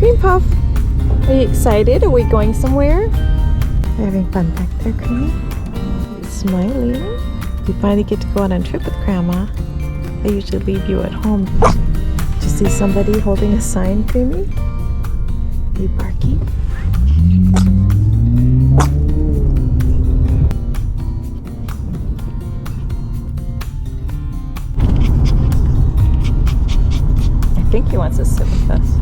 Cream Puff, are you excited? Are we going somewhere? You're having fun back there, Creamy? You're smiling. You finally get to go on a trip with Grandma. I usually leave you at home. Did you see somebody holding a sign, Creamy? Are you barking? I think he wants to sit with us.